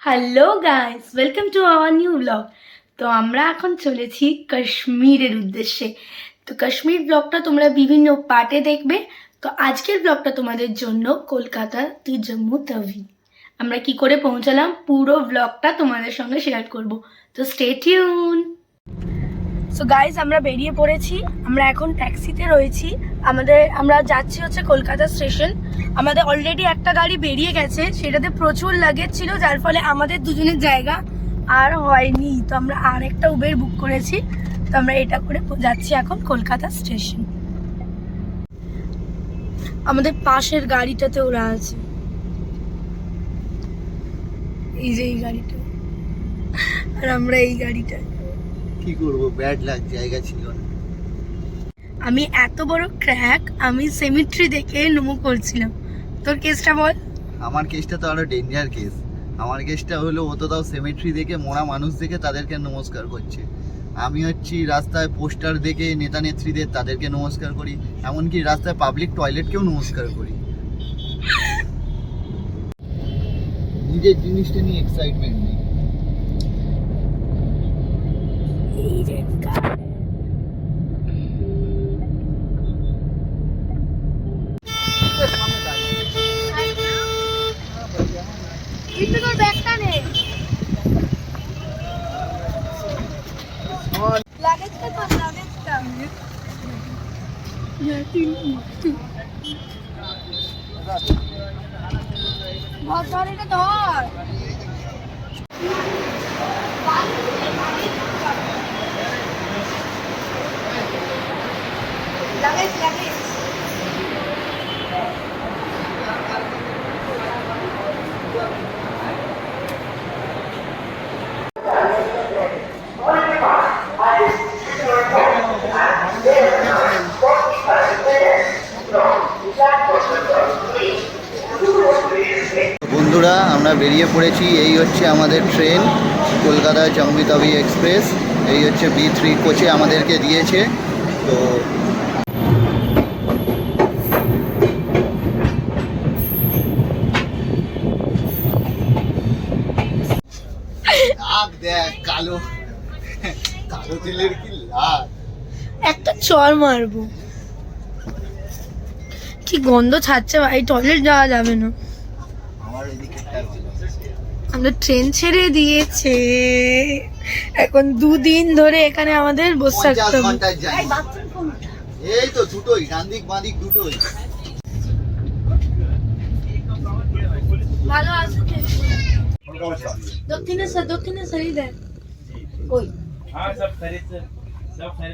Hello guys, welcome to our new blog. তো আমরা এখন চলেছি কাশ্মীরের উদ্দেশ্যে। তো কাশ্মীর ব্লগটা তোমরা বিভিন্ন পার্টে দেখবে। তো আজকের ব্লগটা তোমাদের জন্য কলকাতা টু জম্মু তাওয়ি। আমরা কি করে পৌঁছালাম পুরো ব্লগটা তোমাদের সঙ্গে শেয়ার করব। তো স্টে টিউন। সো গাইজ, আমরা বেরিয়ে পড়েছি। আমরা এখন ট্যাক্সিতে রয়েছি। আমরা যাচ্ছি হচ্ছে কলকাতা স্টেশন। আমাদের অলরেডি একটা গাড়ি বেরিয়ে গেছে, সেটাতে প্রচুর লাগেজ ছিল, যার ফলে আমাদের দুজনের জায়গা আর হয়নি। তো আমরা আর একটা উবের বুক করেছি। তো আমরা এটা করে যাচ্ছি এখন কলকাতা স্টেশন। আমাদের পাশের গাড়িটাতে ওরা আছে, এই যে এই গাড়িটা, আর আমরা এই গাড়িটা। কি করবো, ব্যাড লাগ, জায়গা ছিল না। আমি এত বড় ক্র্যাক, আমি সেমিট্রি দেখে নমো করছিলাম। তোর কেসটা বল। আমার কেসটা তো আরো ডেঞ্জার কেস। আমার কেসটা হলো, ও তো তাও সেমেট্রি দেখে, মরা মানুষ দেখে তাদেরকে নমস্কার করছে। আমি হচ্ছি রাস্তায় পোস্টার দেখে নেতা নেত্রীদের, তাদেরকে নমস্কার করি। এমনকি রাস্তায় পাবলিক টয়লেটকেও নমস্কার করি। নিজের জিনিসটা নিয়ে এক্সাইটমেন্ট নেই। বন্ধুরা, আমরা বেরিয়ে পড়েছি। এই হচ্ছে আমাদের ট্রেন, কলকাতা জম্মু তাওয়ি এক্সপ্রেস। এই হচ্ছে B3 কোচে আমাদেরকে দিয়েছে। তো দেখ, কালো কালো তেলের কি লাগ। একটা চর মারবো, কি গন্ধ ছাড়ছে ভাই, টয়লেট যাওয়া যাবে না। আমার এদিকে আমরা ট্রেন ছেড়ে দিয়েছে, এখন 2 দিন ধরে এখানে আমাদের বসে থাকতে হবে। এই তো দুটোই, ডান দিক বাঁ দিক দুটোই। ভালো আছে দক্ষিণেশ্বর এই দেখ কই। हाँ सब खरीद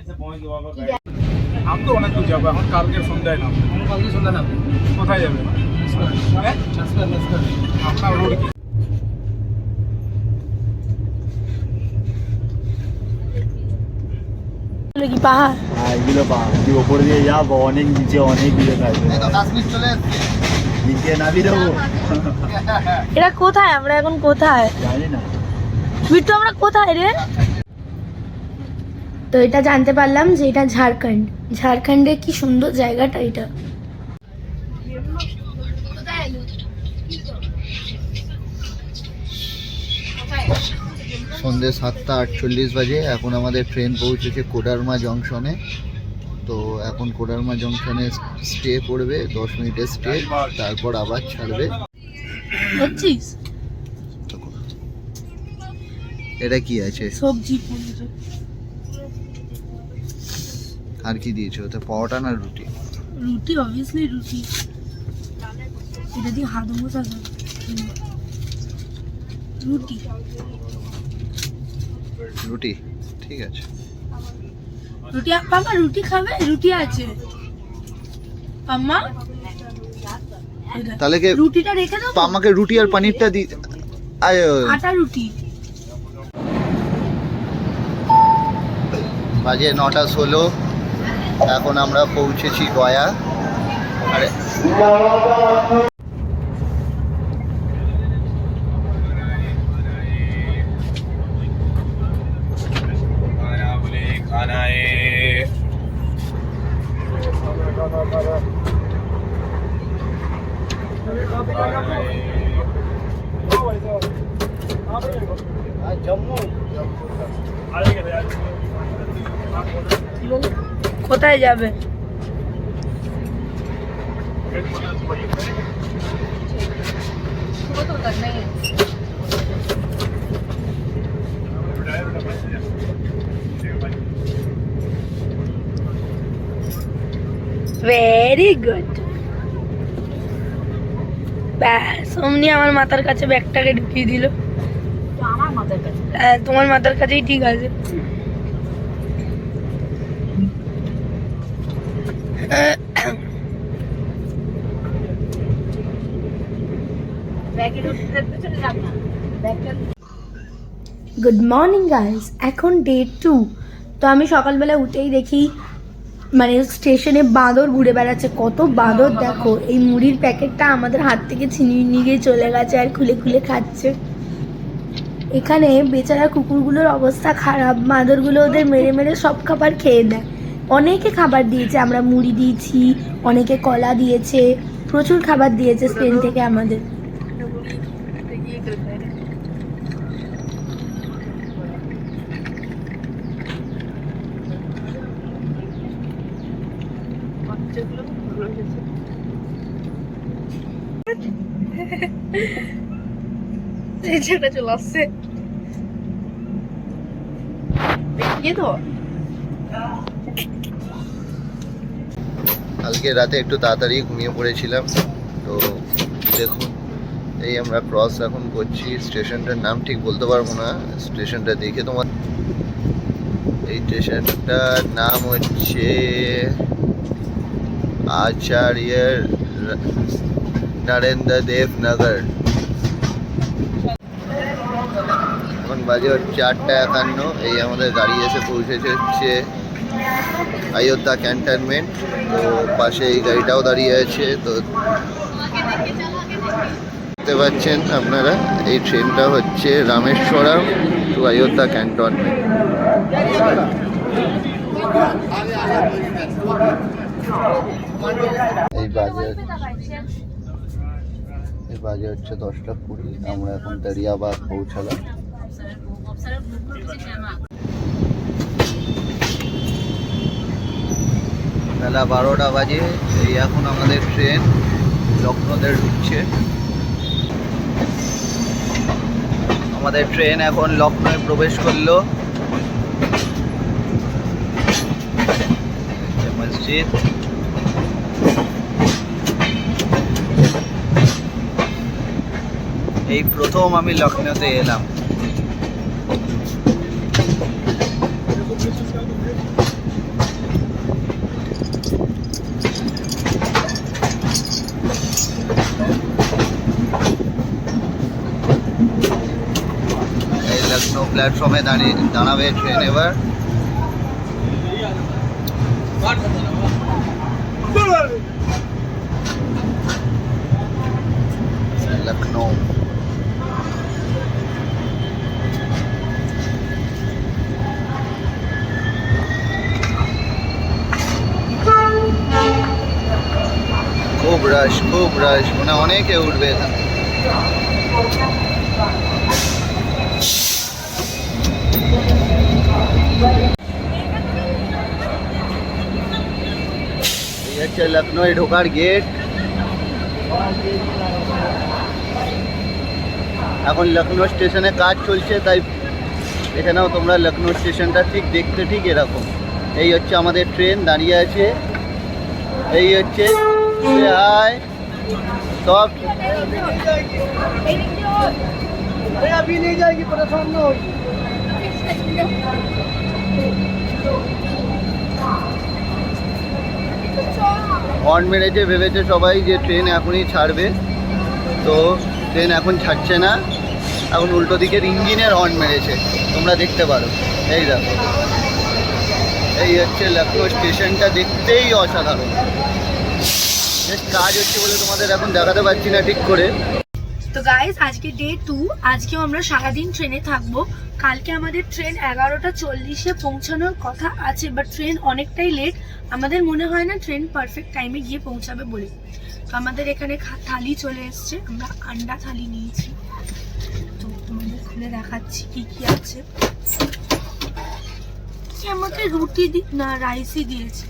से पहुंच गए वापस। हम तो অনেক দূর যাবো এখন, কালকে সন্ধ্যায় নাম। কালকে সন্ধ্যায় নাম কোথায় যাবে? আপনার রোড কি? কি পাহাড়? হ্যাঁ, এগুলো পাহাড়। কি ওপর দিয়ে যাবো, অনেক নিচে অনেক দূরে থাকবে। কাশ্মীর চলে এসছে। নিচে নামি দেবো, এরা কোথায়? আমরা এখন কোথায় জানি না। বিট্টু, আমরা কোথায় রে? তো এটা জানতে পারলাম যে এটা ঝাড়খণ্ড। ঝাড়খণ্ডের কি সুন্দর জায়গাটা এটা। সন্ধ্যে 7:48 বাজে। এখন আমাদের ট্রেন পৌঁছেছে কোডারমা জংশনে। তো এখন কোডারমা জংশনে স্টে করবে, 10 মিনিটের স্টে, তারপর আবার ছাড়বে। বুঝছিস? এটা কি আছে? সবজি। আর কি দিয়েছে ওতে? পাওয়াটা না রুটি? রুটি, অবভিয়াসলি রুটি। এটা দিয়ে হাত মোছা রুটি। রুটি, ঠিক আছে। রুটি পাম্মা, রুটি খাবে? রুটি আছে পাম্মা। তাহলে কি রুটিটা রেখে দাও। আমাকে রুটি আর পনিরটা দি। আটা রুটি। বাজে 9:16। এখন আমরা পৌঁছেছি গয়া। আরে खाना है কোথায় যাবে? Very good. ব্যাস অমনি আমার মাথার কাছে ব্যাগটাকে ঢুকিয়ে দিল। আমার মাথার কাছে হ্যাঁ, তোমার মাথার কাছেই ঠিক আছে। ব্যাগের পেছনে যাব না, ব্যাগটা গুড মর্নিং গাইস, এখন ডে 2। তো আমি সকালবেলা উঠেই দেখি মানে স্টেশনে বাঁদর ঘুরে বেড়াচ্ছে। কত বাঁদর দেখো! এই মুড়ির প্যাকেটটা আমাদের হাত থেকে ছিনিয়ে নিয়ে গিয়ে চলে গেছে আর খুলে খুলে খাচ্ছে। এখানে বেচারা কুকুরগুলোর অবস্থা খারাপ, বাঁদরগুলো ওদের মেরে মেরে সব খাবার খেয়ে নেয়। অনেকে খাবার দিয়েছে, আমরা মুড়ি দিয়েছি, অনেকে কলা দিয়েছে, প্রচুর খাবার দিয়েছে স্পেন থেকে আমাদের। ছেলেটা চলে আসছে দেখিয়ে তো। কালকে রাতে একটু তাড়াতাড়ি ঘুমিয়ে পড়েছিলাম। তো দেখুন, এই আমরা ক্রস এখন করছি। স্টেশনটার নাম ঠিক বলতে পারবো না, স্টেশনটা দেখে তোমার। এই স্টেশনটার নাম হচ্ছে আচার্য নরেন্দ্র দেব নগর। এখন বাজে হচ্ছে 8:51। এই আমাদের গাড়ি এসে পৌঁছেছে হচ্ছে অযোধ্যা ক্যান্টনমেন্ট। তো পাশে এই গাড়িটাও দাঁড়িয়ে আছে। তো দেখতে পাচ্ছেন আপনারা, এই ট্রেনটা হচ্ছে রামেশ্বরম টু অযোধ্যা ক্যান্টনমেন্ট। এই বাজে হচ্ছে 10:20। আমরা এখন দারিয়াবাদ পৌঁছালাম। বেলা 12টা বাজে। এই এখন আমাদের ট্রেন লখনৌতে ঢুকছে। আমাদের ট্রেন এখন লখনৌয়ে প্রবেশ করলো। মসজিদ, এই প্রথম আমি লখনৌতে এলাম। এই লখনৌ প্ল্যাটফর্মে দাঁড়াবে ট্রেন এবার। লখনৌ খুব রাশ মানে অনেকে উঠবে এখানে। এই হচ্ছে লখনৌ ঢোকার গেট। এখন লখনৌ স্টেশনে কাজ চলছে, তাই এখানেও তোমরা লখনৌ স্টেশনটা ঠিক দেখতে ঠিক এরকম। এই হচ্ছে আমাদের ট্রেন দাঁড়িয়ে আছে। এই হচ্ছে হাই সব হর্ন মেরেছে, ভেবেছে সবাই যে ট্রেন এখনই ছাড়বে। তো ট্রেন এখন ছাড়ছে না, এখন উল্টো দিকের ইঞ্জিনের হর্ন মেরেছে, তোমরা দেখতে পারো। এই দেখো, এই হচ্ছে লখনৌ স্টেশনটা, দেখতেই অসাধারণ। কাজ হচ্ছে বলে তোমাদের এখন দেখাতে পারছি না ঠিক করে। তো গাইস, আজকে ডে 2। আজকেও আমরা সারাদিন ট্রেনে থাকবো। কালকে আমাদের ট্রেন 11:40-এ পৌঁছানোর কথা আছে, বাট ট্রেন অনেকটাই লেট। আমাদের মনে হয় না ট্রেন পারফেক্ট টাইমে গিয়ে পৌঁছাবে বলে। তো আমাদের এখানে থালি চলে এসছে, আমরা আন্ডা থালি নিয়েছি। তো তোমাদের খুলে দেখাচ্ছি কি কি আছে। কি আমাকে রুটি না রাইসই দিয়েছে,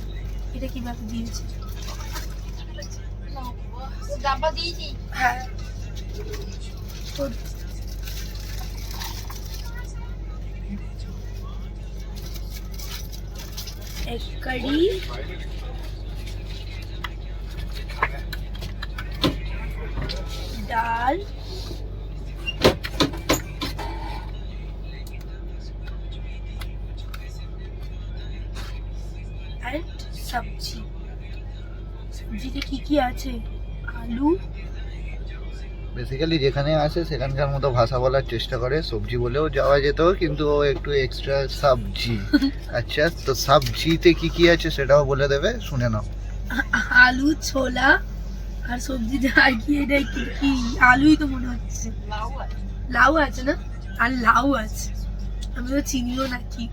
এটা কিভাবে দিয়েছে? ডাব্বা দিয়েছি। হ্যাঁ, তো এগ কারি, ডাল, and সবজি। সবজিতে কি কি আছে? আলু, বেসিক্যালি যেখানে আসে সেখানকার মতো ভাষা বলার চেষ্টা করে, সবজি বলেও যাওয়া যেত কিন্তু ও একটু এক্সট্রা সবজি। আচ্ছা, তো সবজিতে কি কি আছে সেটাও বলে দেবে, শুনে নাও। আলু, ছোলা আর সবজিতে আর কি? এটা কি কি? আলুই তো মনে হচ্ছে। লাউ আছে না? আর লাউ আছে, আমি তো চিনিও না কি।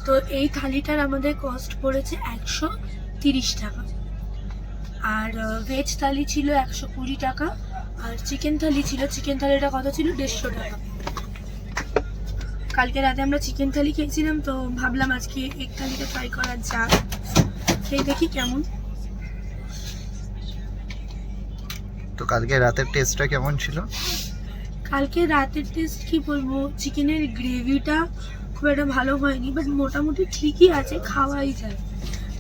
তো এই থালিটার আমাদের কস্ট পড়েছে 130 টাকা। আর ভেজ থালি ছিল 120 টাকা। আর চিকেন থালি ছিল, চিকেন থালিটা কত ছিল? 150 টাকা। কালকে রাতে আমরা চিকেন থালি খেয়েছিলাম, তো ভাবলাম আজকে এক থালিটা ট্রাই করা যাক, খেয়ে দেখি কেমন। তো কালকে রাতের টেস্টটা কেমন ছিল? কালকে রাতের টেস্ট কি বলবো, চিকেনের গ্রেভিটা খুব একটা ভালো হয়নি, বাট মোটামুটি ঠিকই আছে, খাওয়াই যায়।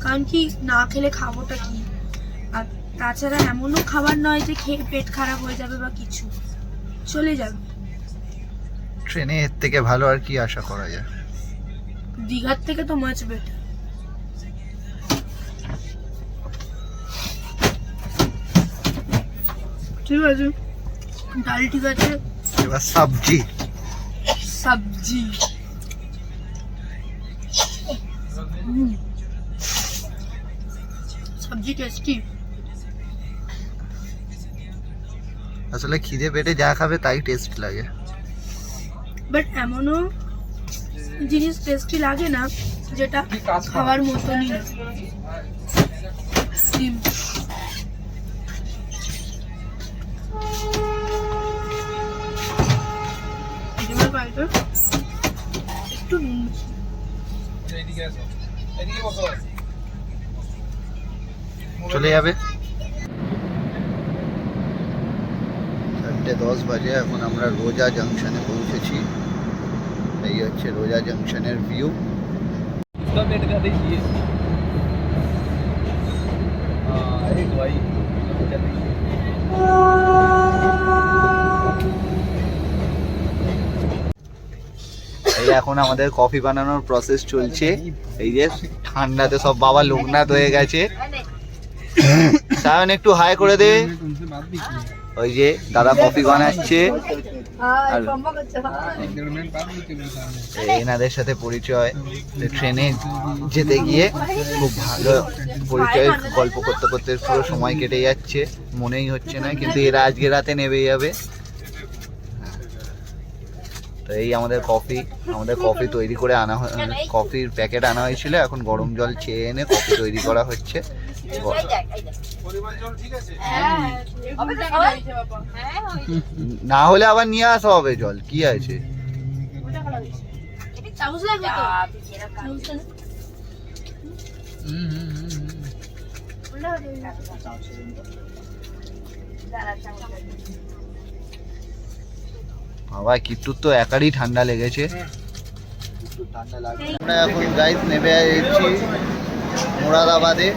কারণ কি, না খেলে খাবোটা কি? আর তাছাড়া এমনও খাবার নয় যে খেয়ে পেট খারাপ হয়ে যাবে বা কিছু, চলে যাবে। ট্রেনে এর থেকে ভালো আর কি আশা করা যায়? দীঘার থেকে তো মাছ বেটার। ঠিক আছে, ডাল ঠিক আছে, এবার সবজি। সবজি সবজি টেস্টি। আসলে খিদে পেটে যা খাবে তাই টেস্ট লাগে। বাট এমনও জিনিস টেস্টি লাগে না যেটা খাওয়ার মতনই না। ডিম। ডিমের পাইটা একটু নুন বেশি। চলে যাবে। 10:30 বাজে, এখন আমরা রোজা জংশনে পৌঁছেছি। এই হচ্ছে রোজা জংশনের ভিউ। এই এখন আমাদের কফি বানানোর প্রসেস চলছে। এই যে ঠান্ডাতে সব বাবা লোকনাথ হয়ে গেছে। সায়ন একটু হাই করে দে। ওই যে দাদা কফি বানাচ্ছে, আর এনাদের সাথে পরিচয় ট্রেনে যেতে গিয়ে খুব ভালো পরিচয়, গল্প করতে করতে পুরো সময় কেটে যাচ্ছে, মনেই হচ্ছে না, কিন্তু এরা আজকে রাতে নেমে যাবে। তো এই আমাদের কফি তৈরি করে আনা কফির প্যাকেট আনা হয়েছিল, এখন গরম জল চেয়ে এনে কফি তৈরি করা হচ্ছে। না হলে আবার নিয়ে আসা হবে জল, কি আছে। বাবা কিট্টুর তো একারই ঠান্ডা লেগেছে। আমরা এখন গাইস নেমে এসেছি মুরাদাবাদে।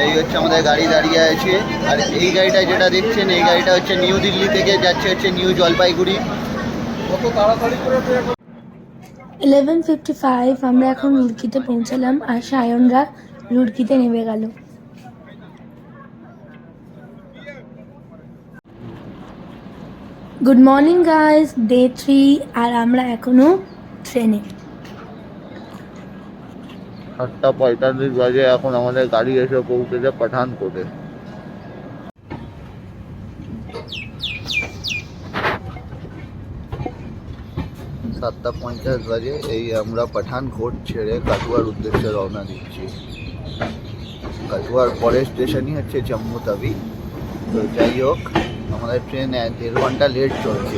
এই হচ্ছে আমাদের গাড়ি দাঁড়িয়ে আছে, আর এই গাড়িটা যেটা দেখছেন এই গাড়িটা হচ্ছে নিউ দিল্লি থেকে যাচ্ছে হচ্ছে নিউ জলপাইগুড়ি। 11:55 আমরা এখন রুড়কিতে পৌঁছালাম, আর সায়নরা রুড়কিতে নেমে গেল। গুড মর্নিং গাইস, ডে 3, আর আমরা এখনো ট্রেনে। 7:45 বাজে, এখন আমাদের গাড়ি এসে পৌঁছেছে পাঠানকোটে। সাতটা 50 বাজে, এই আমরা পাঠানকোট ছেড়ে কাটুয়ার উদ্দেশ্যে রওনা দিচ্ছি। কাটুয়ার পরের স্টেশনই হচ্ছে জম্মু তাবি। তো যাই হোক, আমাদের ট্রেন 1.5 ঘন্টা লেট চলছে।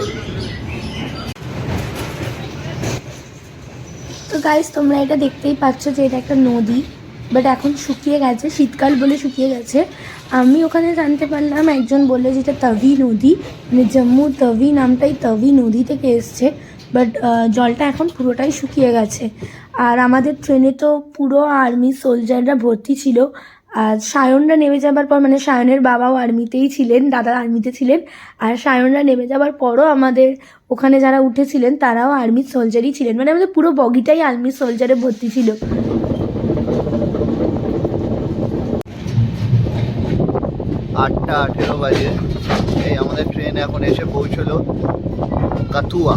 তো গাইস তোমরা এটা দেখতেই পাচ্ছ যে এটা একটা নদী, বাট এখন শুকিয়ে গেছে, শীতকাল বলে শুকিয়ে গেছে। আমি ওখানে জানতে পারলাম, একজন বললো যে এটা তভি নদী, মানে জম্মু তভি নামটাই তভি নদী থেকে এসছে, বাট জলটা এখন পুরোটাই শুকিয়ে গেছে। আর আমাদের ট্রেনে তো পুরো আর্মি সোলজাররা ভর্তি ছিল। আর সায়নরা নেমে যাবার পর, মানে সায়নের বাবাও আর্মিতেই ছিলেন, দাদা আর্মিতে ছিলেন, আর সায়নরা নেমে যাবার পরও আমাদের ওখানে যারা উঠেছিলেন তারাও আর্মি সোলজারই ছিলেন, মানে আমাদের পুরো বগিটাই আর্মি সোলজারে ভর্তি ছিল। 8:18 বাজে। এই আমাদের ট্রেন এখন এসে পৌঁছলো কাথুয়া।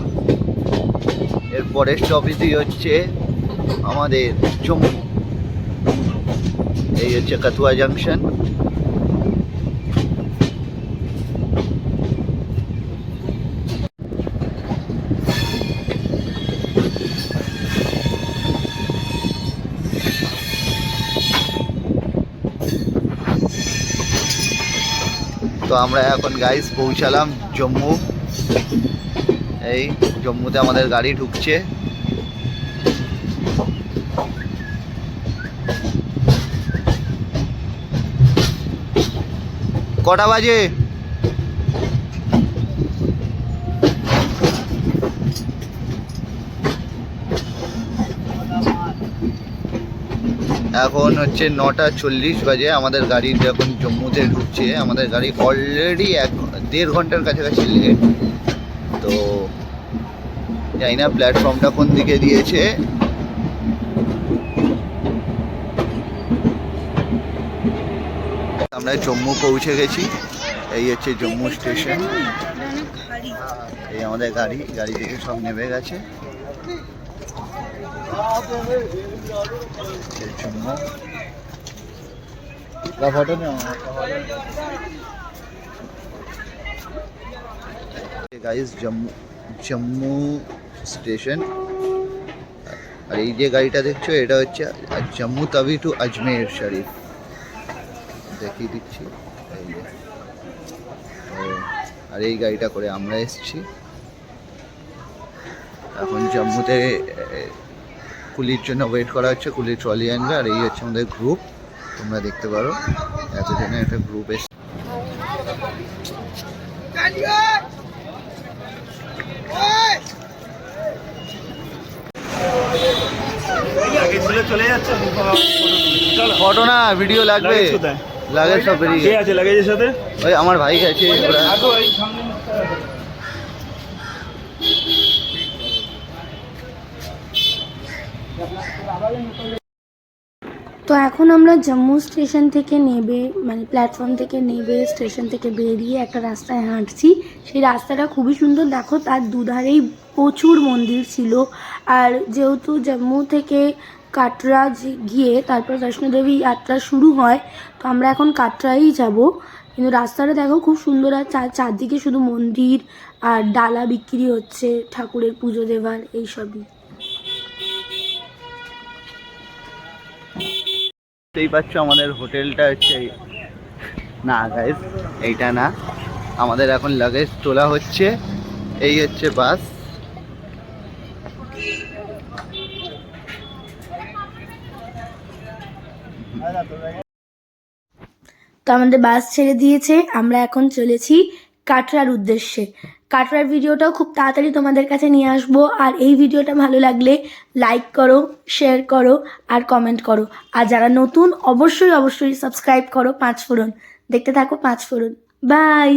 এর পরের স্টপেজই হচ্ছে আমাদের জম্মু। এই হচ্ছে কাথুয়া জাংশন। তো আমরা এখন গাইস পৌঁছালাম জম্মু। এই জম্মুতে আমাদের গাড়ি ঢুকছে। কটা বাজে? এখন হচ্ছে 9:40 বাজে। আমাদের গাড়ি যখন জম্মুতে ঢুকছে, আমাদের গাড়ি অলরেডি 1.5 ঘন্টার কাছাকাছি লেট। তো জানি না প্ল্যাটফর্মটা কোন দিকে দিয়েছে। আমরা জম্মু পৌঁছে গেছি। এই হচ্ছে জম্মু স্টেশন। এই আমাদের গাড়ি থেকে সব নেমে গেছে। Guys Jammu station. আর এই যে গাড়িটা দেখছো, এটা হচ্ছে জম্মু তাবি টু আজমের শরীফ। দেখিয়ে দিচ্ছি। এই যে, আর এই গাড়িটা করে আমরা এসেছি। এখন জম্মুতে কুলির জন্য ওয়েট করা হচ্ছে, কুলির ট্রলি আনবে। আর এই হচ্ছে আমাদের গ্রুপ, তোমরা দেখতে পারো এতজনের একটা গ্রুপ এসে। চলে যাচ্ছে ফটো না ভিডিও লাগবে, লাগেজ সব বেরিয়ে কে গেছে। আছে লাগেজের সাথে? ওই আমার ভাই গেছে। তো এখন আমরা জম্মু স্টেশন থেকে নেবে, মানে প্ল্যাটফর্ম থেকে নেবে, স্টেশন থেকে বেরিয়ে একটা রাস্তায় হাঁটছি। সেই রাস্তাটা খুবই সুন্দর, দেখো তার দুধারেই প্রচুর মন্দির ছিল। আর যেহেতু জম্মু থেকে কাটরা গিয়ে তারপর বৈষ্ণোদেবী যাত্রা শুরু হয়, তো আমরা এখন কাটরাই যাব। কিন্তু রাস্তাটা দেখো খুব সুন্দর, আর চারদিকে শুধু মন্দির আর ডালা বিক্রি হচ্ছে ঠাকুরের পুজো দেওয়ার, এইসবই। দেখতেই পাচ্ছ আমাদের হোটেলটা হচ্ছে না গাইস, এইটা না। আমাদের এখন লাগেজ তোলা হচ্ছে। এই হচ্ছে বাস। তো আমাদের বাস ছেড়ে দিয়েছে, আমরা এখন চলেছি কাটরার উদ্দেশ্যে। কাটরার ভিডিওটাও খুব তাড়াতাড়ি তোমাদের কাছে নিয়ে আসবো। আর এই ভিডিওটা ভালো লাগলে লাইক করো, শেয়ার করো আর কমেন্ট করো। আর যারা নতুন অবশ্যই সাবস্ক্রাইব করো 5 ফোড়ন। দেখতে থাকো 5 ফোড়ন। বাই।